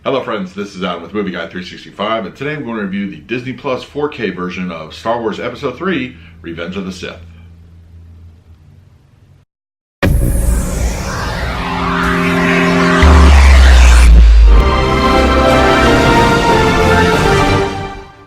Hello friends, this is Adam with Movie Guy 365, and today I'm going to review the Disney Plus 4K version of Star Wars Episode 3, Revenge of the Sith.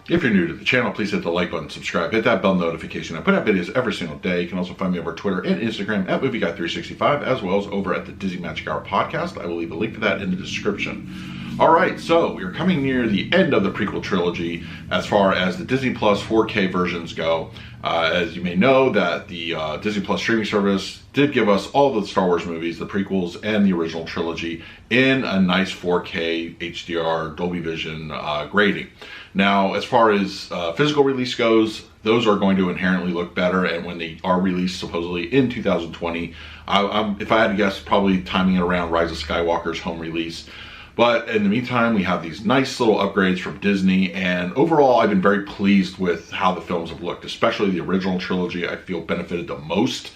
If you're new to the channel, please hit the like button, subscribe, hit that bell notification. I put out videos every single day. You can also find me over Twitter and Instagram at Movie Guy 365, as well as over at the Disney Magic Hour podcast. I will leave a link to that in the description. Alright, so we're coming near the end of the prequel trilogy as far as the Disney Plus 4K versions go. As you may know, that the Disney Plus streaming service did give us all the Star Wars movies, the prequels and the original trilogy, in a nice 4K HDR Dolby Vision grading. Now, as far as physical release goes, those are going to inherently look better, and when they are released supposedly in 2020, if I had to guess, probably timing it around Rise of Skywalker's home release. But in the meantime, we have these nice little upgrades from Disney, and overall I've been very pleased with how the films have looked, especially the original trilogy. I feel benefited the most,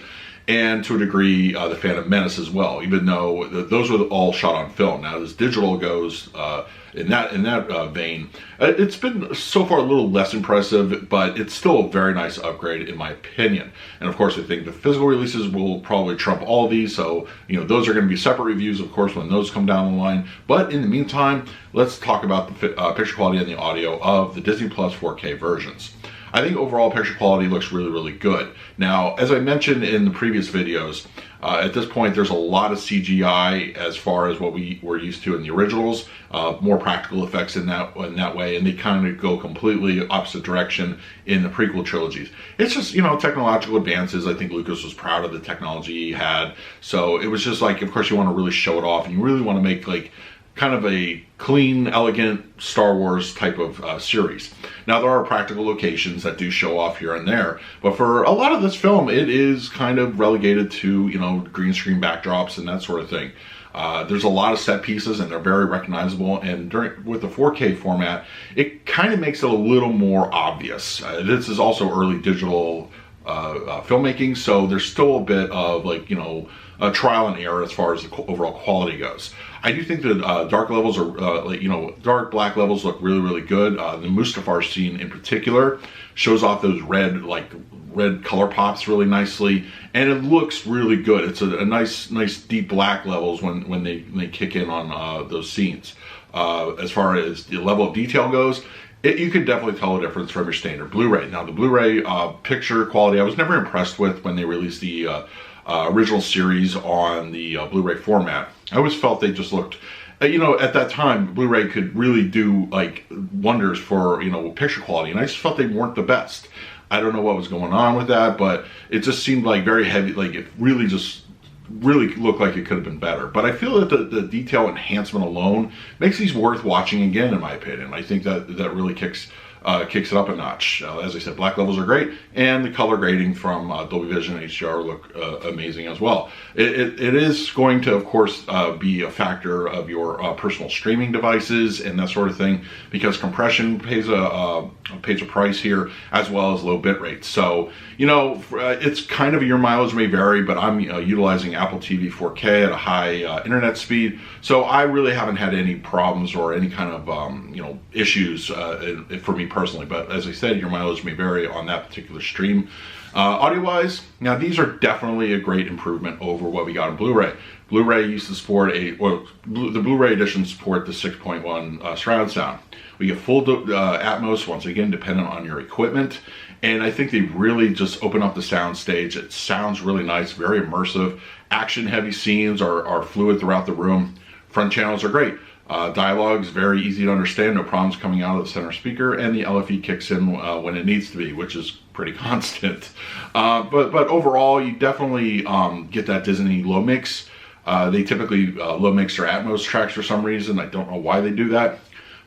and to a degree the Phantom Menace as well, even though those were all shot on film. Now as digital goes, in that vein, it's been so far a little less impressive, but it's still a very nice upgrade in my opinion. And of course I think the physical releases will probably trump all of these, so those are going to be separate reviews of course when those come down the line. But in the meantime, let's talk about the picture quality and the audio of the Disney Plus 4K versions. I think overall picture quality looks really good. Now, as I mentioned in the previous videos, at this point there's a lot of CGI as far as what we were used to in the originals, more practical effects in that way, and they kind of go completely opposite direction in the prequel trilogies. It's just, technological advances. I think Lucas was proud of the technology he had, so it was just like, of course you want to really show it off, and you really want to make like kind of a clean, elegant Star Wars type of series. Now there are practical locations that do show off here and there, but for a lot of this film it is kind of relegated to green screen backdrops and that sort of thing. There's a lot of set pieces and they're very recognizable, and with the 4K format it kind of makes it a little more obvious. This is also early digital filmmaking, so there's still a bit of a trial and error as far as the overall quality goes. I do think that dark levels are, dark black levels look really good. The Mustafar scene in particular shows off those red color pops really nicely, and it looks really good. It's a nice deep black levels when they kick in on those scenes. As far as the level of detail goes, you can definitely tell a difference from your standard Blu Ray. Now the Blu Ray picture quality I was never impressed with when they released the original series on the Blu Ray format. I always felt they just looked, at that time Blu Ray could really do like wonders for picture quality, and I just felt they weren't the best. I don't know what was going on with that, but it just seemed like very heavy, like it really looked like it could have been better. But I feel that the detail enhancement alone makes these worth watching again, in my opinion. I think that really kicks it up a notch. As I said, black levels are great, and the color grading from Dolby Vision and HDR look amazing as well. It is going to, of course, be a factor of your personal streaming devices and that sort of thing, because compression pays a price here, as well as low bit rates. So it's kind of, your mileage may vary, but I'm utilizing Apple TV 4K at a high internet speed, so I really haven't had any problems or any kind of issues for me personally. But as I said, your mileage may vary on that particular stream. Audio wise, now these are definitely a great improvement over what we got on Blu Ray. Blu Ray used to support the Blu Ray edition support the 6.1 surround sound. We get full Atmos, once again dependent on your equipment, and I think they really just open up the sound stage. It sounds really nice, very immersive. Action heavy scenes are fluid throughout the room. Front channels are great. Dialogue's very easy to understand, no problems coming out of the center speaker, and the LFE kicks in when it needs to be, which is pretty constant. But overall, you definitely get that Disney low mix. They typically low mix their Atmos tracks for some reason. I don't know why they do that.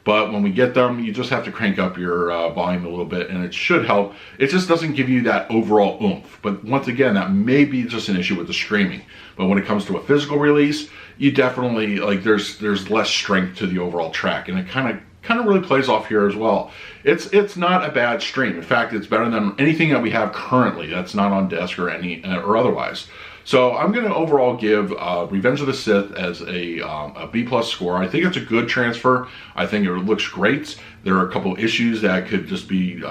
But when we get them, you just have to crank up your volume a little bit, and it should help. It just doesn't give you that overall oomph. But once again, that may be just an issue with the streaming. But when it comes to a physical release, you definitely, there's less strength to the overall track, and it kind of really plays off here as well. It's not a bad stream. In fact, it's better than anything that we have currently that's not on disc or otherwise. So I'm going to overall give Revenge of the Sith as a B+ score. I think it's a good transfer. I think it looks great. There are a couple issues that could just be,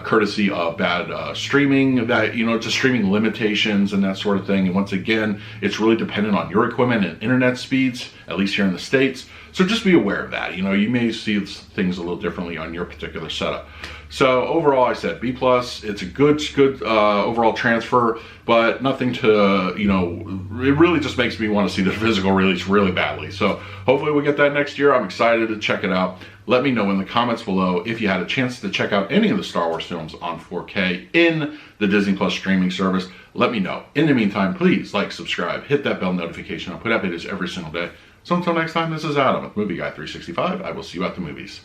courtesy of bad streaming, that, just streaming limitations and that sort of thing. And once again, it's really dependent on your equipment and internet speeds, at least here in the States. So just be aware of that. You may see things a little differently on your particular setup. So overall, I said B+. It's a good overall transfer, but nothing to, it really just makes me want to see the physical release really badly. So hopefully we get that next year. I'm excited to check it out. Let me know in the comments below if you had a chance to check out any of the Star Wars films on 4K in the Disney Plus streaming service. Let me know. In the meantime, please like, subscribe, hit that bell notification. I'll put out videos every single day. So until next time, this is Adam with Movie Guy 365. I will see you at the movies.